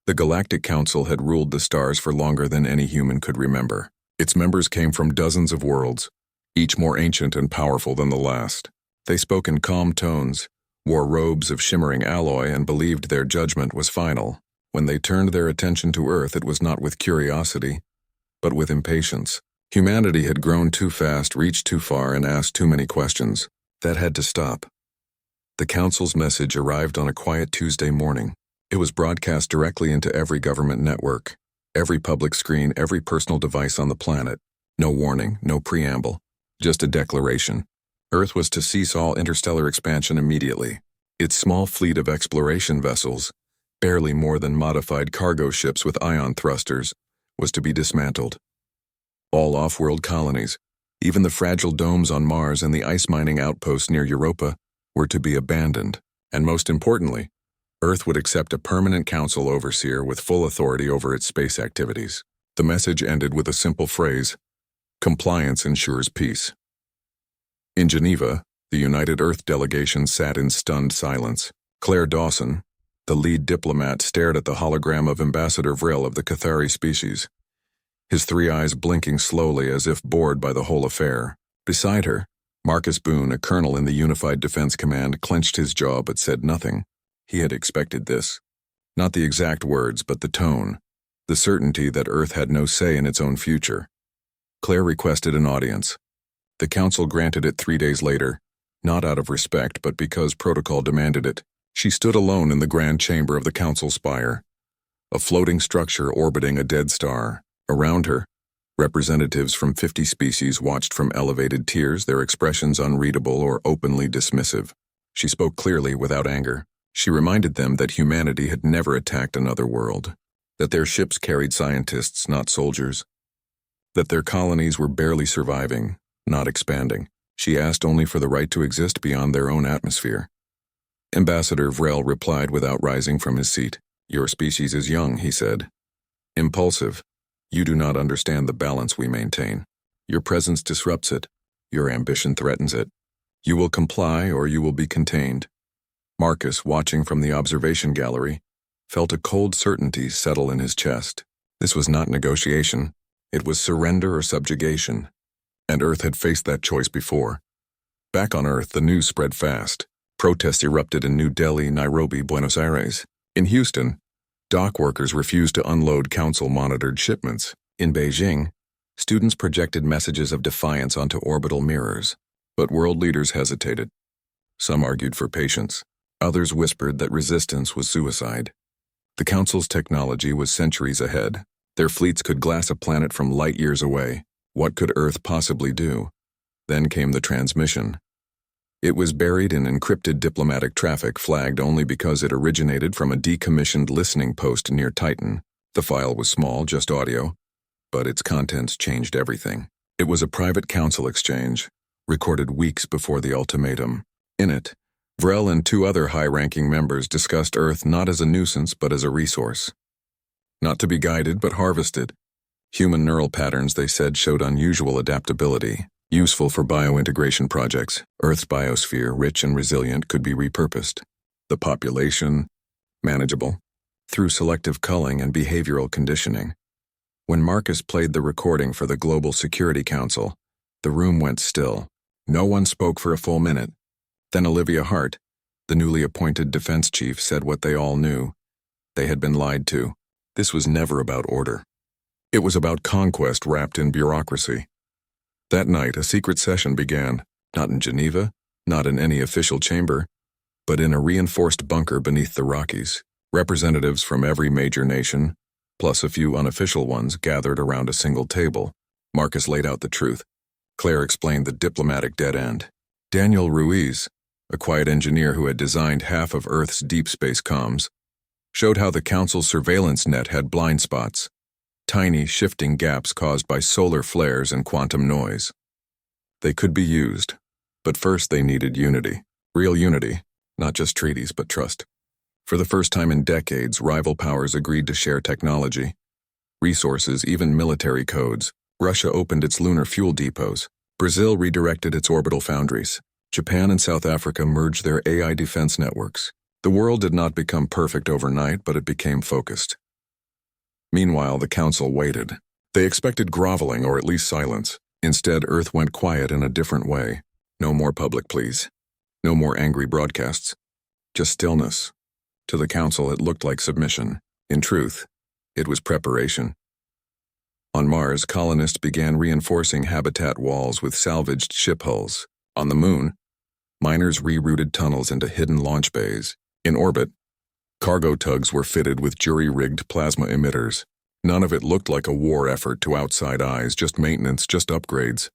The Galactic Council had ruled the stars for longer than any human could remember. Its members came from dozens of worlds, each more ancient and powerful than the last. They spoke in calm tones, wore robes of shimmering alloy, and believed their judgment was final. When they turned their attention to Earth, it was not with curiosity, but with impatience. Humanity had grown too fast, reached too far, and asked too many questions. That had to stop. The Council's message arrived on a quiet Tuesday morning. It was broadcast directly into every government network, every public screen, every personal device on the planet. No warning, no preamble, just a declaration. Earth was to cease all interstellar expansion immediately. Its small fleet of exploration vessels, barely more than modified cargo ships with ion thrusters, was to be dismantled. All off-world colonies, even the fragile domes on Mars and the ice mining outposts near Europa, were to be abandoned. And most importantly, Earth would accept a permanent council overseer with full authority over its space activities. The message ended with a simple phrase: compliance ensures peace. In Geneva, the United Earth delegation sat in stunned silence. Claire Dawson, the lead diplomat, stared at the hologram of Ambassador Vril of the Cathari species, his three eyes blinking slowly as if bored by the whole affair. Beside her, Marcus Boone, a colonel in the Unified Defense Command, clenched his jaw but said nothing. He had expected this. Not the exact words, but the tone, the certainty that Earth had no say in its own future. Claire requested an audience. The Council granted it 3 days later, not out of respect but because protocol demanded it. She stood alone in the grand chamber of the Council spire, a floating structure orbiting a dead star. Around her, representatives from 50 species watched from elevated tiers, their expressions unreadable or openly dismissive. She spoke clearly without anger. She reminded them that humanity had never attacked another world, that their ships carried scientists, not soldiers, that their colonies were barely surviving, not expanding. She asked only for the right to exist beyond their own atmosphere. Ambassador Vrel replied without rising from his seat. "Your species is young," he said. "Impulsive. You do not understand the balance we maintain. Your presence disrupts it. Your ambition threatens it. You will comply or you will be contained." Marcus, watching from the observation gallery, felt a cold certainty settle in his chest. This was not negotiation. It was surrender or subjugation. And Earth had faced that choice before. Back on Earth, the news spread fast. Protests erupted in New Delhi, Nairobi, Buenos Aires. In Houston, dock workers refused to unload council-monitored shipments. In Beijing, students projected messages of defiance onto orbital mirrors. But world leaders hesitated. Some argued for patience. Others whispered that resistance was suicide. The Council's technology was centuries ahead. Their fleets could glass a planet from light years away. What could Earth possibly do? Then came the transmission. It was buried in encrypted diplomatic traffic, flagged only because it originated from a decommissioned listening post near Titan. The file was small, just audio, but its contents changed everything. It was a private council exchange, recorded weeks before the ultimatum. In it, Vrel and 2 other high-ranking members discussed Earth not as a nuisance but as a resource. Not to be guided but harvested. Human neural patterns, they said, showed unusual adaptability. Useful for biointegration projects, Earth's biosphere, rich and resilient, could be repurposed. The population, manageable, through selective culling and behavioral conditioning. When Marcus played the recording for the Global Security Council, the room went still. No one spoke for a full minute. Then Olivia Hart, the newly appointed defense chief, said what they all knew. They had been lied to. This was never about order. It was about conquest wrapped in bureaucracy. That night, a secret session began, not in Geneva, not in any official chamber, but in a reinforced bunker beneath the Rockies. Representatives from every major nation, plus a few unofficial ones, gathered around a single table. Marcus laid out the truth. Claire explained the diplomatic dead end. Daniel Ruiz, a quiet engineer who had designed half of Earth's deep space comms, showed how the Council's surveillance net had blind spots, tiny shifting gaps caused by solar flares and quantum noise. They could be used, but first they needed unity. Real unity, not just treaties but trust. For the first time in decades, rival powers agreed to share technology, resources, even military codes. Russia opened its lunar fuel depots. Brazil redirected its orbital foundries. Japan and South Africa merged their AI defense networks. The world did not become perfect overnight, but it became focused. Meanwhile, the council waited. They expected groveling or at least silence. Instead, Earth went quiet in a different way. No more public pleas. No more angry broadcasts. Just stillness. To the council, it looked like submission. In truth, it was preparation. On Mars, colonists began reinforcing habitat walls with salvaged ship hulls. On the Moon, miners rerouted tunnels into hidden launch bays. In orbit, cargo tugs were fitted with jury-rigged plasma emitters. None of it looked like a war effort to outside eyes, just maintenance, just upgrades.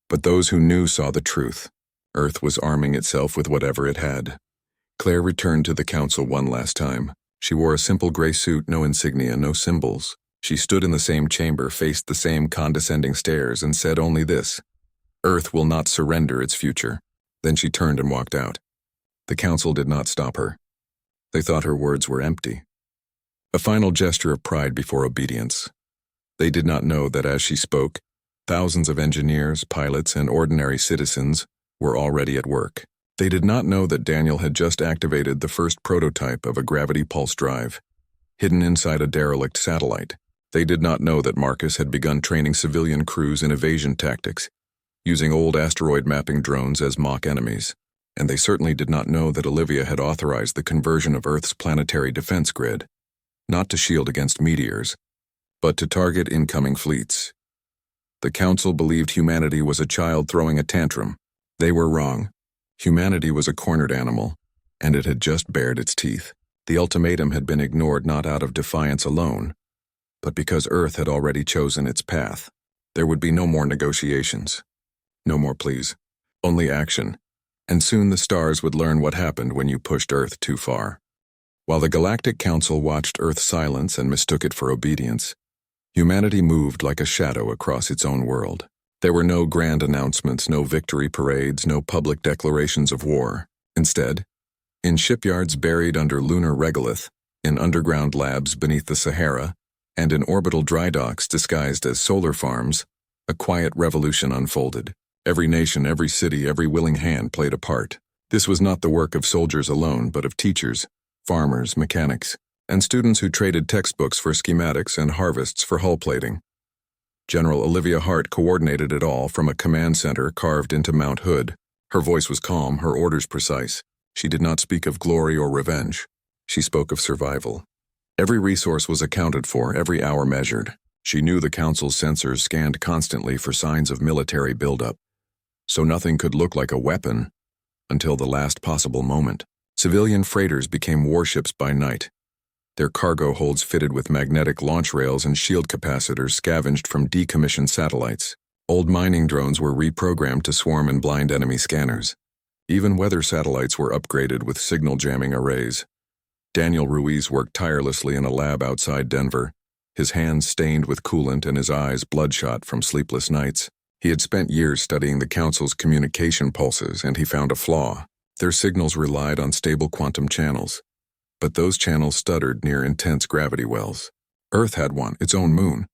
But those who knew saw the truth. Earth was arming itself with whatever it had. Claire returned to the council one last time. She wore a simple gray suit, no insignia, no symbols. She stood in the same chamber, faced the same condescending stares, and said only this: Earth will not surrender its future. Then she turned and walked out. The council did not stop her. They thought her words were empty. A final gesture of pride before obedience. They did not know that as she spoke, thousands of engineers, pilots, and ordinary citizens were already at work. They did not know that Daniel had just activated the first prototype of a gravity pulse drive, hidden inside a derelict satellite. They did not know that Marcus had begun training civilian crews in evasion tactics, using old asteroid mapping drones as mock enemies. And they certainly did not know that Olivia had authorized the conversion of Earth's planetary defense grid, not to shield against meteors, but to target incoming fleets. The council believed humanity was a child throwing a tantrum. They were wrong. Humanity was a cornered animal, and it had just bared its teeth. The ultimatum had been ignored not out of defiance alone, but because Earth had already chosen its path. There would be no more negotiations. No more pleas. Only action. And soon the stars would learn what happened when you pushed Earth too far. While the Galactic Council watched Earth's silence and mistook it for obedience, humanity moved like a shadow across its own world. There were no grand announcements, no victory parades, no public declarations of war. Instead, in shipyards buried under lunar regolith, in underground labs beneath the Sahara, and in orbital dry docks disguised as solar farms, a quiet revolution unfolded. Every nation, every city, every willing hand played a part. This was not the work of soldiers alone, but of teachers, farmers, mechanics, and students who traded textbooks for schematics and harvests for hull plating. General Olivia Hart coordinated it all from a command center carved into Mount Hood. Her voice was calm, her orders precise. She did not speak of glory or revenge. She spoke of survival. Every resource was accounted for, every hour measured. She knew the council's sensors scanned constantly for signs of military buildup, so nothing could look like a weapon until the last possible moment. Civilian freighters became warships by night. Their cargo holds fitted with magnetic launch rails and shield capacitors scavenged from decommissioned satellites. Old mining drones were reprogrammed to swarm and blind enemy scanners. Even weather satellites were upgraded with signal jamming arrays. Daniel Ruiz worked tirelessly in a lab outside Denver, his hands stained with coolant and his eyes bloodshot from sleepless nights. He had spent years studying the Council's communication pulses, and he found a flaw. Their signals relied on stable quantum channels, but those channels stuttered near intense gravity wells. Earth had one, its own moon.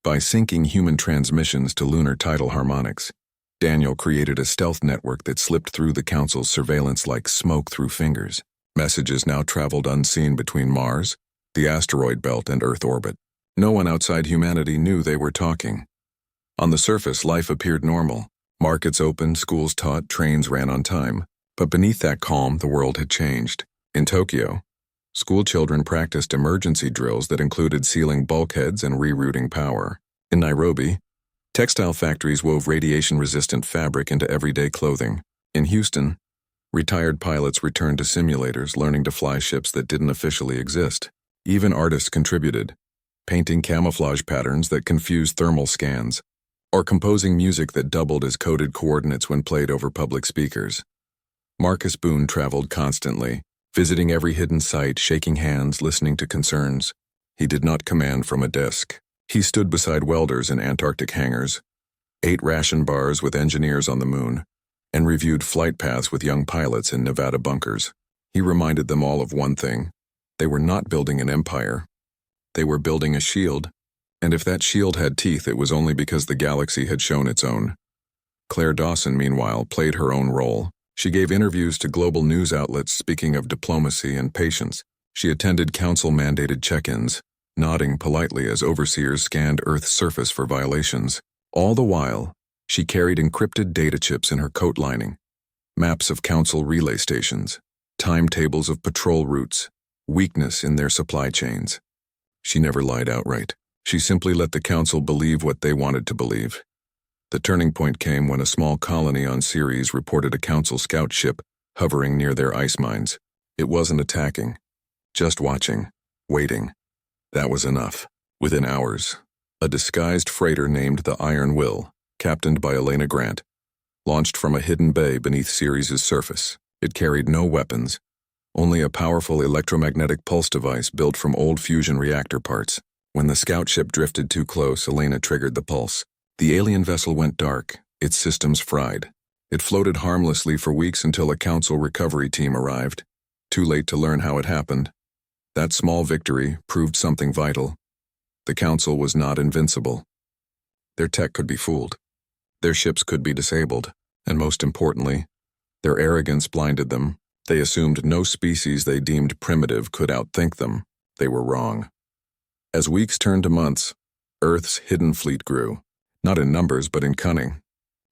By syncing human transmissions to lunar tidal harmonics, Daniel created a stealth network that slipped through the Council's surveillance like smoke through fingers. Messages now traveled unseen between Mars, the asteroid belt, and Earth orbit. No one outside humanity knew they were talking. On the surface, life appeared normal. Markets opened, schools taught, trains ran on time. But beneath that calm, the world had changed. In Tokyo, school children practiced emergency drills that included sealing bulkheads and rerouting power. In Nairobi, textile factories wove radiation-resistant fabric into everyday clothing. In Houston, retired pilots returned to simulators, learning to fly ships that didn't officially exist. Even artists contributed, painting camouflage patterns that confused thermal scans, or composing music that doubled as coded coordinates when played over public speakers. Marcus Boone traveled constantly, visiting every hidden site, shaking hands, listening to concerns. He did not command from a desk. He stood beside welders in Antarctic hangars, ate ration bars with engineers on the moon, and reviewed flight paths with young pilots in Nevada bunkers. He reminded them all of one thing: they were not building an empire. They were building a shield, and if that shield had teeth, it was only because the galaxy had shown its own. Claire Dawson, meanwhile, played her own role. She gave interviews to global news outlets speaking of diplomacy and patience. She attended council-mandated check-ins, nodding politely as overseers scanned Earth's surface for violations. All the while, she carried encrypted data chips in her coat lining, maps of council relay stations, timetables of patrol routes, weakness in their supply chains. She never lied outright. She simply let the council believe what they wanted to believe. The turning point came when a small colony on Ceres reported a council scout ship hovering near their ice mines. It wasn't attacking, just watching, waiting. That was enough. Within hours, a disguised freighter named the Iron Will, captained by Elena Grant, launched from a hidden bay beneath Ceres' surface. It carried no weapons, only a powerful electromagnetic pulse device built from old fusion reactor parts. When the scout ship drifted too close, Elena triggered the pulse. The alien vessel went dark, its systems fried. It floated harmlessly for weeks until a council recovery team arrived. Too late to learn how it happened. That small victory proved something vital. The council was not invincible. Their tech could be fooled. Their ships could be disabled. And most importantly, their arrogance blinded them. They assumed no species they deemed primitive could outthink them. They were wrong. As weeks turned to months, Earth's hidden fleet grew. Not in numbers, but in cunning.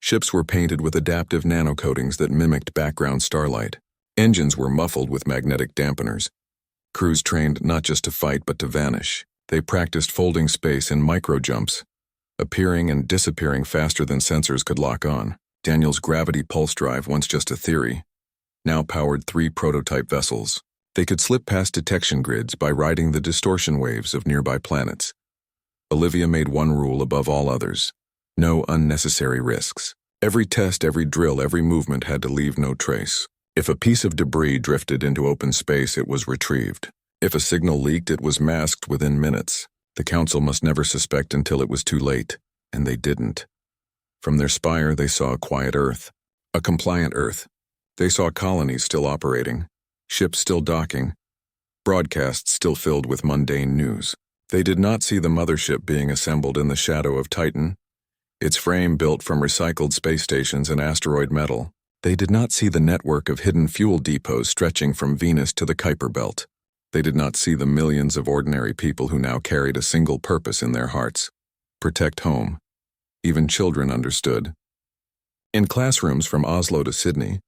Ships were painted with adaptive nanocoatings that mimicked background starlight. Engines were muffled with magnetic dampeners. Crews trained not just to fight, but to vanish. They practiced folding space in micro-jumps, appearing and disappearing faster than sensors could lock on. Daniel's gravity pulse drive, once just a theory, now powered 3 prototype vessels. They could slip past detection grids by riding the distortion waves of nearby planets. Olivia made one rule above all others: no unnecessary risks. Every test, every drill, every movement had to leave no trace. If a piece of debris drifted into open space, it was retrieved. If a signal leaked, it was masked within minutes. The council must never suspect until it was too late, and they didn't. From their spire, they saw a quiet Earth, a compliant Earth. They saw colonies still operating, ships still docking, broadcasts still filled with mundane news. They did not see the mothership being assembled in the shadow of Titan, its frame built from recycled space stations and asteroid metal. They did not see the network of hidden fuel depots stretching from Venus to the Kuiper Belt. They did not see the millions of ordinary people who now carried a single purpose in their hearts: protect home. Even children understood. In classrooms from Oslo to Sydney,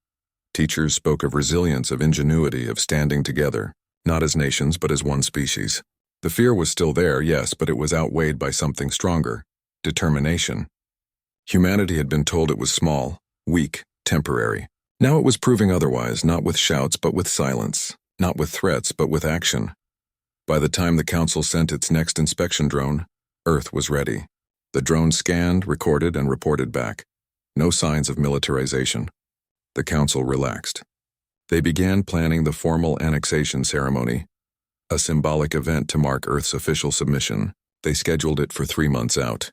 teachers spoke of resilience, of ingenuity, of standing together, not as nations but as one species. The fear was still there, yes, but it was outweighed by something stronger: determination. Humanity had been told it was small, weak, temporary. Now it was proving otherwise, not with shouts but with silence, not with threats but with action. By the time the council sent its next inspection drone, Earth was ready. The drone scanned, recorded, and reported back. No signs of militarization. The council relaxed. They began planning the formal annexation ceremony, a symbolic event to mark Earth's official submission. They scheduled it for 3 months out,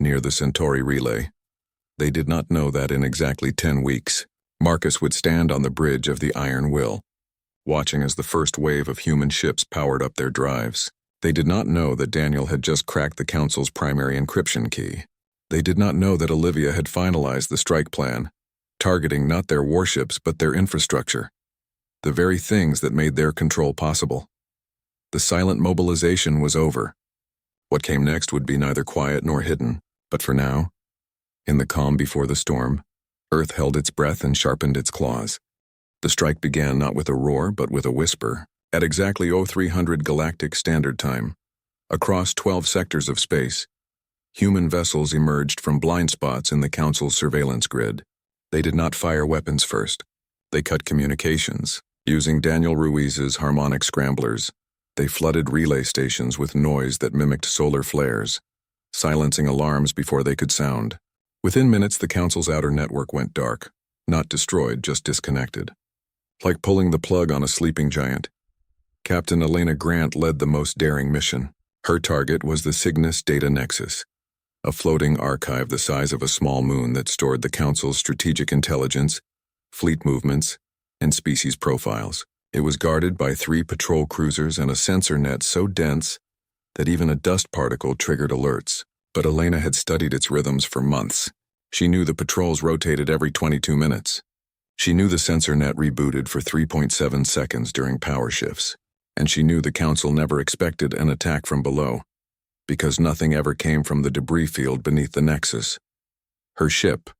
near the Centauri relay. They did not know that in exactly 10 weeks, Marcus would stand on the bridge of the Iron Will, watching as the first wave of human ships powered up their drives. They did not know that Daniel had just cracked the council's primary encryption key. They did not know that Olivia had finalized the strike plan, targeting not their warships but their infrastructure, the very things that made their control possible. The silent mobilization was over. What came next would be neither quiet nor hidden, but for now, in the calm before the storm, Earth held its breath and sharpened its claws. The strike began not with a roar but with a whisper. At exactly 0300 Galactic Standard Time, across 12 sectors of space, human vessels emerged from blind spots in the Council's surveillance grid. They did not fire weapons first. They cut communications. Using Daniel Ruiz's harmonic scramblers, they flooded relay stations with noise that mimicked solar flares, silencing alarms before they could sound. Within minutes, the Council's outer network went dark, not destroyed, just disconnected. Like pulling the plug on a sleeping giant, Captain Elena Grant led the most daring mission. Her target was the Cygnus Data Nexus, a floating archive the size of a small moon that stored the Council's strategic intelligence, fleet movements, and species profiles. It was guarded by 3 patrol cruisers and a sensor net so dense that even a dust particle triggered alerts. But Elena had studied its rhythms for months. She knew the patrols rotated every 22 minutes. She knew the sensor net rebooted for 3.7 seconds during power shifts. and she knew the Council never expected an attack from below, because nothing ever came from the debris field beneath the Nexus. Her ship,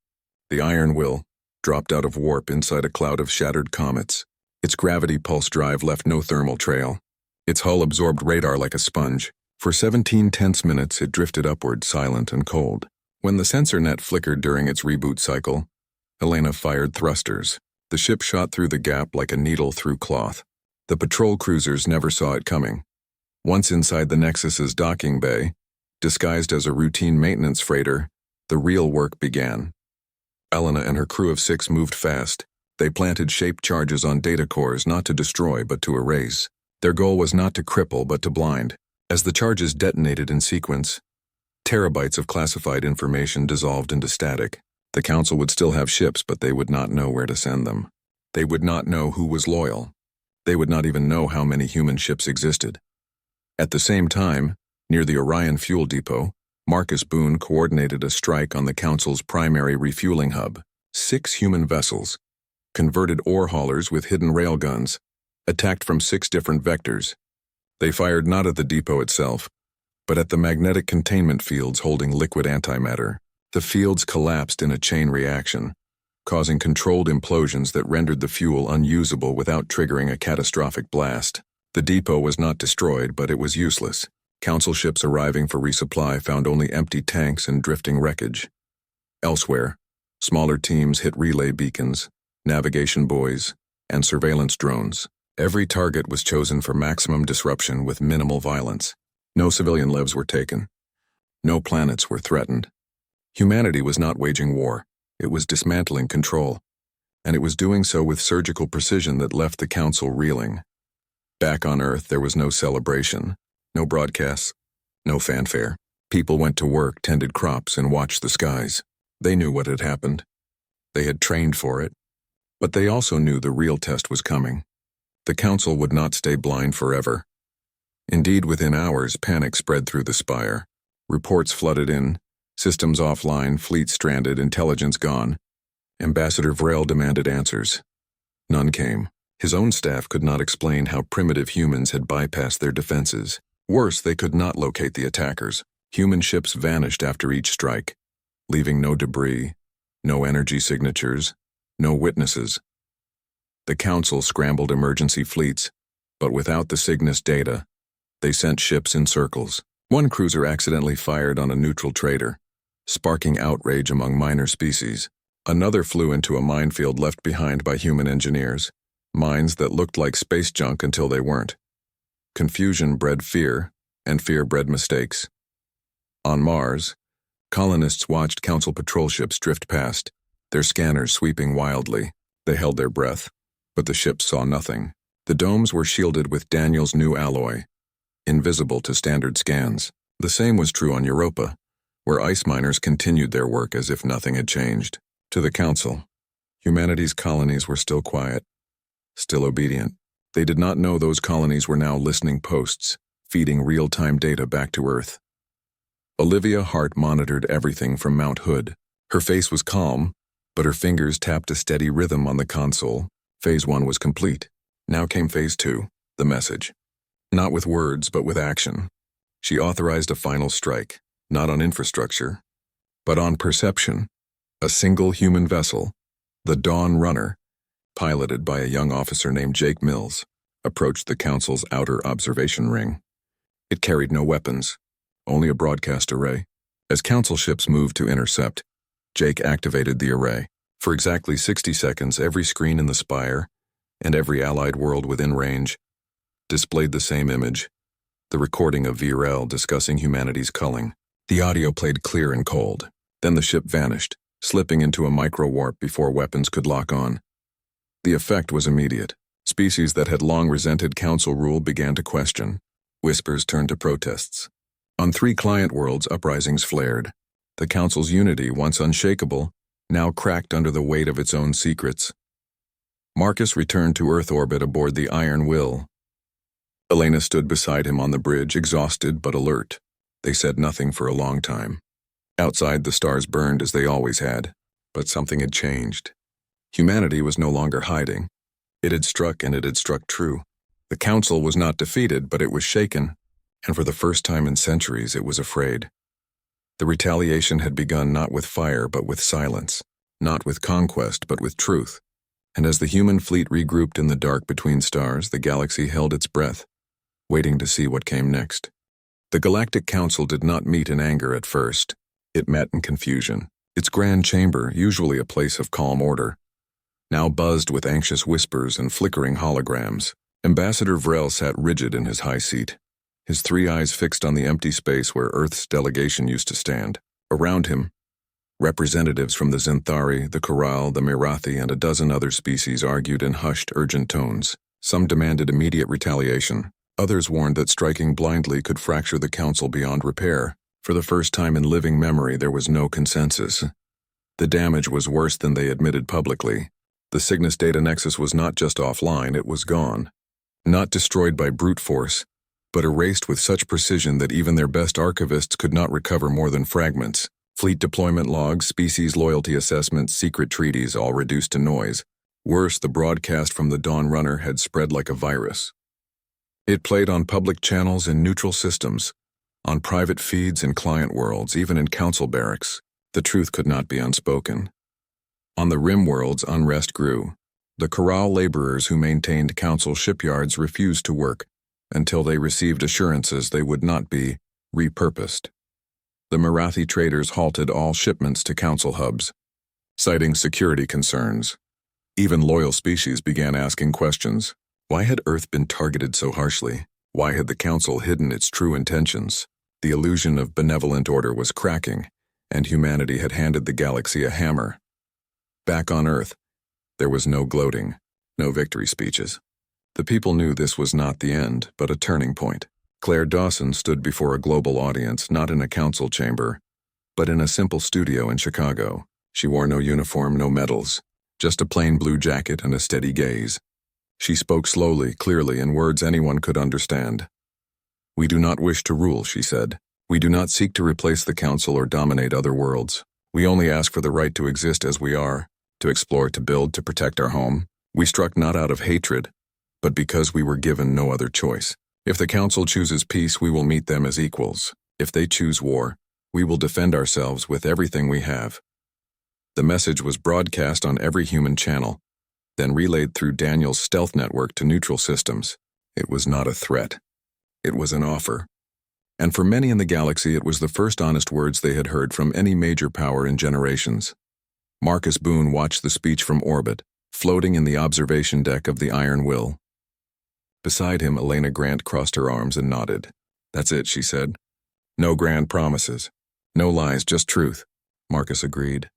the Iron Will, dropped out of warp inside a cloud of shattered comets. Its gravity pulse drive left no thermal trail. Its hull absorbed radar like a sponge. For 17 tense minutes, it drifted upward, silent and cold. When the sensor net flickered during its reboot cycle, Elena fired thrusters. The ship shot through the gap like a needle through cloth. The patrol cruisers never saw it coming. Once inside the Nexus's docking bay, disguised as a routine maintenance freighter, the real work began. Elena and her crew of 6 moved fast. They planted shaped charges on data cores not to destroy but to erase. Their goal was not to cripple but to blind. As the charges detonated in sequence, terabytes of classified information dissolved into static. The Council would still have ships, but they would not know where to send them. They would not know who was loyal. They would not even know how many human ships existed. At the same time, near the Orion fuel depot, Marcus Boone coordinated a strike on the Council's primary refueling hub. 6 human vessels, converted ore haulers with hidden railguns, attacked from 6 different vectors. They fired not at the depot itself, but at the magnetic containment fields holding liquid antimatter. The fields collapsed in a chain reaction, causing controlled implosions that rendered the fuel unusable without triggering a catastrophic blast. The depot was not destroyed, but it was useless. Council ships arriving for resupply found only empty tanks and drifting wreckage. Elsewhere, smaller teams hit relay beacons, navigation buoys, and surveillance drones. Every target was chosen for maximum disruption with minimal violence. No civilian lives were taken. No planets were threatened. Humanity was not waging war. It was dismantling control, and it was doing so with surgical precision that left the Council reeling. Back on Earth, there was no celebration, no broadcasts, no fanfare. People went to work, tended crops, and watched the skies. They knew what had happened. They had trained for it. But they also knew the real test was coming. The Council would not stay blind forever. Indeed, within hours, panic spread through the spire. Reports flooded in, systems offline, fleet stranded, intelligence gone. Ambassador Vrel demanded answers. None came. His own staff could not explain how primitive humans had bypassed their defenses. Worse, they could not locate the attackers. Human ships vanished after each strike, leaving no debris, no energy signatures, no witnesses. The Council scrambled emergency fleets, but without the Cygnus data, they sent ships in circles. One cruiser accidentally fired on a neutral trader, sparking outrage among minor species. Another flew into a minefield left behind by human engineers, mines that looked like space junk until they weren't. Confusion bred fear, and fear bred mistakes. On Mars, colonists watched Council patrol ships drift past, their scanners sweeping wildly. They held their breath, but the ships saw nothing. The domes were shielded with Daniel's new alloy, invisible to standard scans. The same was true on Europa, where ice miners continued their work as if nothing had changed. To the Council, humanity's colonies were still quiet, still obedient. They did not know those colonies were now listening posts, feeding real-time data back to Earth. Olivia Hart monitored everything from Mount Hood. Her face was calm, but her fingers tapped a steady rhythm on the console. Phase 1 was complete. Now came Phase 2, the message. Not with words, but with action. She authorized a final strike, not on infrastructure, but on perception. A single human vessel, the Dawn Runner, piloted by a young officer named Jake Mills, approached the Council's outer observation ring. It carried no weapons, only a broadcast array. As Council ships moved to intercept, Jake activated the array. For exactly 60 seconds, every screen in the spire, and every allied world within range, displayed the same image, the recording of Vrel discussing humanity's culling. The audio played clear and cold. Then the ship vanished, slipping into a micro-warp before weapons could lock on. The effect was immediate. Species that had long resented Council rule began to question. Whispers turned to protests. On 3 client worlds, uprisings flared. The Council's unity, once unshakable, now cracked under the weight of its own secrets. Marcus returned to Earth orbit aboard the Iron Will. Elena stood beside him on the bridge, exhausted but alert. They said nothing for a long time. Outside, the stars burned as they always had, but something had changed. Humanity was no longer hiding. It had struck, and it had struck true. The Council was not defeated, but it was shaken, and for the first time in centuries it was afraid. The retaliation had begun not with fire but with silence, not with conquest but with truth, and as the human fleet regrouped in the dark between stars, the galaxy held its breath, waiting to see what came next. The Galactic Council did not meet in anger at first. It met in confusion. Its grand chamber, usually a place of calm order, now buzzed with anxious whispers and flickering holograms. Ambassador Vrel sat rigid in his high seat, his 3 eyes fixed on the empty space where Earth's delegation used to stand. Around him, representatives from the Zenthari, the Corral, the Mirathi, and a dozen other species argued in hushed, urgent tones. Some demanded immediate retaliation. Others warned that striking blindly could fracture the Council beyond repair. For the first time in living memory, there was no consensus. The damage was worse than they admitted publicly. The Cygnus data nexus was not just offline, it was gone. Not destroyed by brute force, but erased with such precision that even their best archivists could not recover more than fragments. Fleet deployment logs, species loyalty assessments, secret treaties, all reduced to noise. Worse, the broadcast from the Dawn Runner had spread like a virus. It played on public channels in neutral systems, on private feeds in client worlds, even in council barracks. The truth could not be unspoken. On the rim worlds, unrest grew. The Corral laborers who maintained council shipyards refused to work until they received assurances they would not be repurposed. The Mirathi traders halted all shipments to council hubs, citing security concerns. Even loyal species began asking questions. Why had Earth been targeted so harshly? Why had the Council hidden its true intentions? The illusion of benevolent order was cracking, and humanity had handed the galaxy a hammer. Back on Earth, there was no gloating, no victory speeches. The people knew this was not the end, but a turning point. Claire Dawson stood before a global audience, not in a council chamber, but in a simple studio in Chicago. She wore no uniform, no medals, just a plain blue jacket and a steady gaze. She spoke slowly, clearly, in words anyone could understand. "We do not wish to rule," she said. "We do not seek to replace the Council or dominate other worlds. We only ask for the right to exist as we are, to explore, to build, to protect our home. We struck not out of hatred, but because we were given no other choice. If the Council chooses peace, we will meet them as equals. If they choose war, we will defend ourselves with everything we have." The message was broadcast on every human channel, then relayed through Daniel's stealth network to neutral systems. It was not a threat. It was an offer. And for many in the galaxy, it was the first honest words they had heard from any major power in generations. Marcus Boone watched the speech from orbit, floating in the observation deck of the Iron Will. Beside him, Elena Grant crossed her arms and nodded. "That's it," she said. "No grand promises. No lies, just truth." Marcus agreed.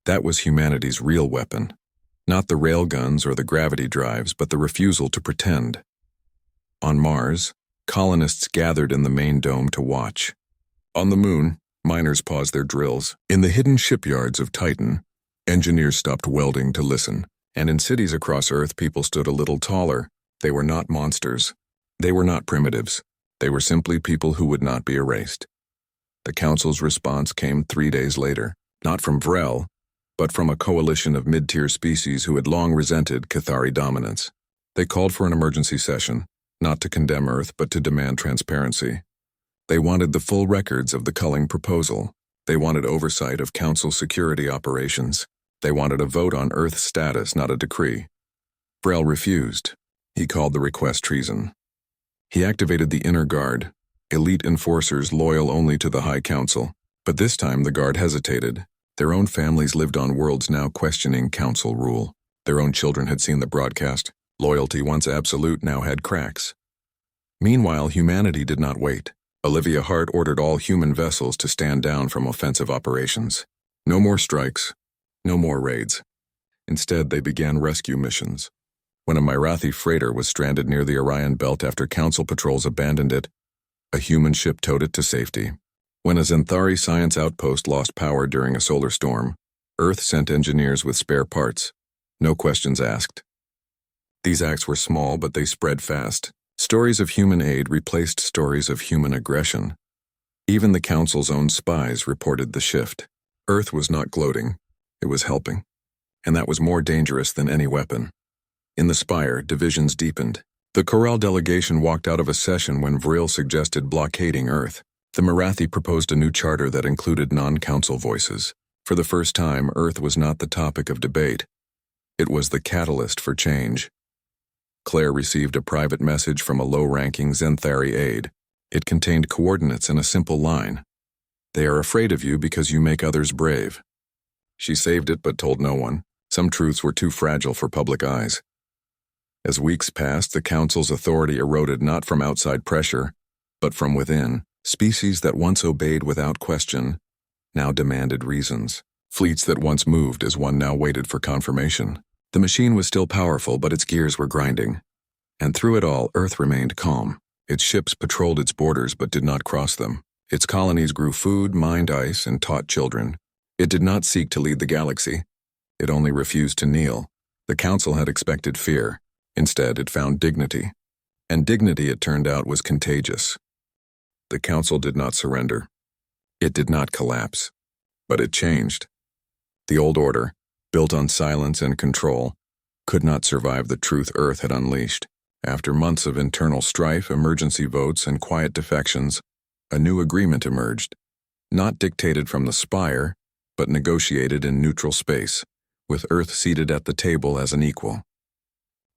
That was humanity's real weapon. Not the railguns or the gravity drives, but the refusal to pretend. On Mars, colonists gathered in the main dome to watch. On the Moon, miners paused their drills. In the hidden shipyards of Titan, engineers stopped welding to listen. And in cities across Earth, people stood a little taller. They were not monsters. They were not primitives. They were simply people who would not be erased. The Council's response came 3 days later, not from Vrel, but from a coalition of mid-tier species who had long resented Cathari dominance. They called for an emergency session, not to condemn Earth, but to demand transparency. They wanted the full records of the culling proposal. They wanted oversight of Council security operations. They wanted a vote on Earth's status, not a decree. Vrel refused. He called the request treason. He activated the Inner Guard, elite enforcers loyal only to the High Council. But this time the Guard hesitated. Their own families lived on worlds now questioning Council rule. Their own children had seen the broadcast. Loyalty, once absolute, now had cracks. Meanwhile, humanity did not wait. Olivia Hart ordered all human vessels to stand down from offensive operations. No more strikes. No more raids. Instead, they began rescue missions. When a Mirathi freighter was stranded near the Orion Belt after Council patrols abandoned it, a human ship towed it to safety. When a Zenthari science outpost lost power during a solar storm, Earth sent engineers with spare parts. No questions asked. These acts were small, but they spread fast. Stories of human aid replaced stories of human aggression. Even the Council's own spies reported the shift. Earth was not gloating. It was helping. And that was more dangerous than any weapon. In the Spire, divisions deepened. The Corral delegation walked out of a session when Vril suggested blockading Earth. The Marathi proposed a new charter that included non-council voices. For the first time, Earth was not the topic of debate. It was the catalyst for change. Claire received a private message from a low-ranking Zenthari aide. It contained coordinates and a simple line. "They are afraid of you because you make others brave." She saved it but told no one. Some truths were too fragile for public eyes. As weeks passed, the Council's authority eroded not from outside pressure, but from within. Species that once obeyed without question now demanded reasons. Fleets that once moved as one now waited for confirmation. The machine was still powerful, but its gears were grinding. And through it all, Earth remained calm. Its ships patrolled its borders but did not cross them. Its colonies grew food, mined ice, and taught children. It did not seek to lead the galaxy. It only refused to kneel. The Council had expected fear. Instead, it found dignity. And dignity, it turned out, was contagious. The Council did not surrender. It did not collapse. But it changed. The old order, built on silence and control, could not survive the truth Earth had unleashed. After months of internal strife, emergency votes, and quiet defections, a new agreement emerged. Not dictated from the spire, but negotiated in neutral space, with Earth seated at the table as an equal.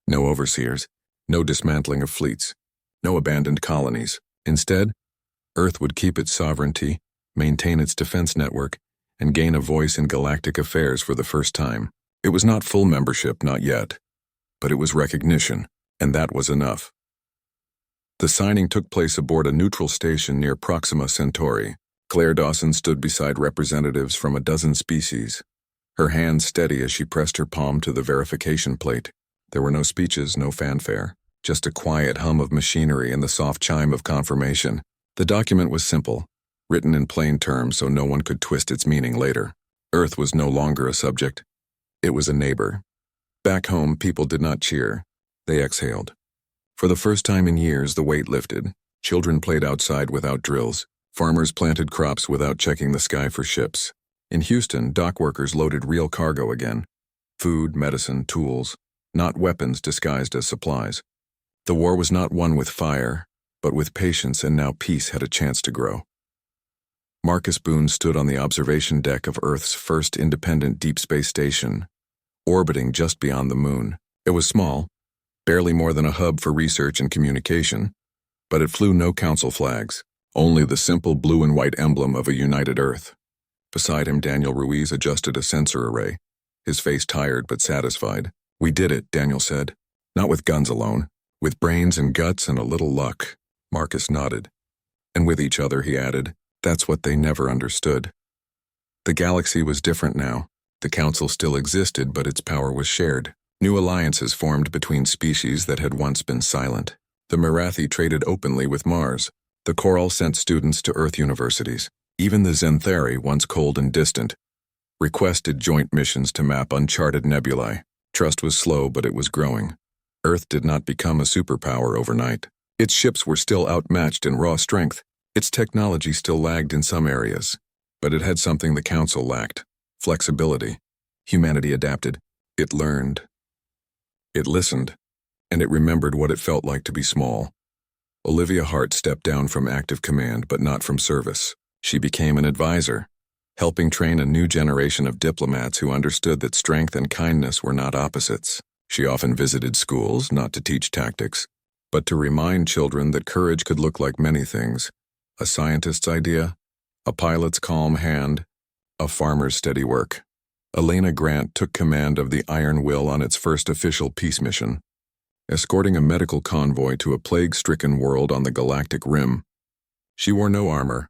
No overseers, no dismantling of fleets, no abandoned colonies. Instead, Earth would keep its sovereignty, maintain its defense network, and gain a voice in galactic affairs for the first time. It was not full membership, not yet, but it was recognition, and that was enough. The signing took place aboard a neutral station near Proxima Centauri. Claire Dawson stood beside representatives from a dozen species, her hands steady as she pressed her palm to the verification plate. There were no speeches, no fanfare, just a quiet hum of machinery and the soft chime of confirmation. The document was simple, written in plain terms so no one could twist its meaning later. Earth was no longer a subject. It was a neighbor. Back home, people did not cheer. They exhaled. For the first time in years, the weight lifted. Children played outside without drills. Farmers planted crops without checking the sky for ships. In Houston, dock workers loaded real cargo again. Food, medicine, tools, not weapons disguised as supplies. The war was not won with fire, but with patience, and now peace had a chance to grow. Marcus Boone stood on the observation deck of Earth's first independent deep space station, orbiting just beyond the moon. It was small, barely more than a hub for research and communication, but it flew no council flags, only the simple blue and white emblem of a united Earth. Beside him, Daniel Ruiz adjusted a sensor array, his face tired but satisfied. "We did it," Daniel said. "Not with guns alone, with brains and guts and a little luck." Marcus nodded. "And with each other," he added. "That's what they never understood." The galaxy was different now. The Council still existed, but its power was shared. New alliances formed between species that had once been silent. The Marathi traded openly with Mars. The Coral sent students to Earth universities. Even the Zenthari, once cold and distant, requested joint missions to map uncharted nebulae. Trust was slow, but it was growing. Earth did not become a superpower overnight. Its ships were still outmatched in raw strength. Its technology still lagged in some areas. But it had something the Council lacked: flexibility. Humanity adapted. It learned. It listened. And it remembered what it felt like to be small. Olivia Hart stepped down from active command, but not from service. She became an advisor, helping train a new generation of diplomats who understood that strength and kindness were not opposites. She often visited schools, not to teach tactics, but to remind children that courage could look like many things: a scientist's idea, a pilot's calm hand, a farmer's steady work. Elena Grant took command of the Iron Will on its first official peace mission, escorting a medical convoy to a plague-stricken world on the galactic rim. She wore no armor,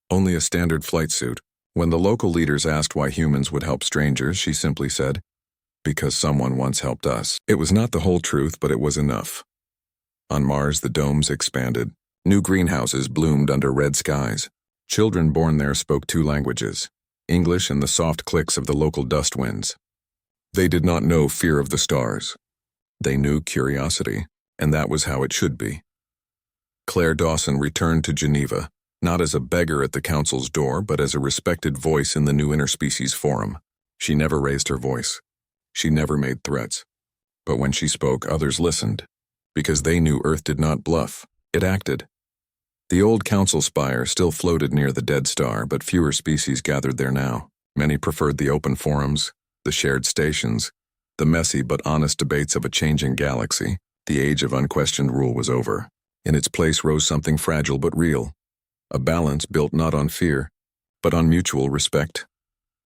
only a standard flight suit. When the local leaders asked why humans would help strangers, she simply said, "Because someone once helped us." It was not the whole truth, but it was enough. On Mars, the domes expanded. New greenhouses bloomed under red skies. Children born there spoke two languages: English and the soft clicks of the local dust winds. They did not know fear of the stars. They knew curiosity, and that was how it should be. Claire Dawson returned to Geneva, not as a beggar at the Council's door, but as a respected voice in the new interspecies forum. She never raised her voice. She never made threats. But when she spoke, others listened, because they knew Earth did not bluff. It acted. The old council spire still floated near the dead star, but fewer species gathered there now. Many preferred the open forums, the shared stations, the messy but honest debates of a changing galaxy. The age of unquestioned rule was over. In its place rose something fragile but real, a balance built not on fear, but on mutual respect.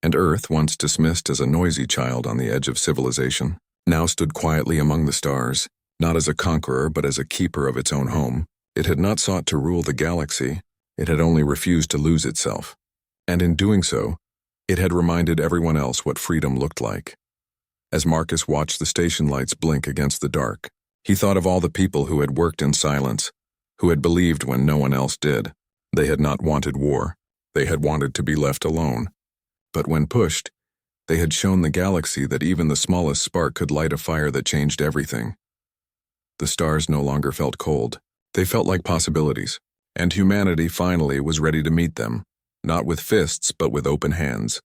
And Earth, once dismissed as a noisy child on the edge of civilization, now stood quietly among the stars, not as a conqueror but as a keeper of its own home. It had not sought to rule the galaxy, it had only refused to lose itself. And in doing so, it had reminded everyone else what freedom looked like. As Marcus watched the station lights blink against the dark, he thought of all the people who had worked in silence, who had believed when no one else did. They had not wanted war, they had wanted to be left alone. But when pushed, they had shown the galaxy that even the smallest spark could light a fire that changed everything. The stars no longer felt cold. They felt like possibilities, and humanity finally was ready to meet them, not with fists but with open hands.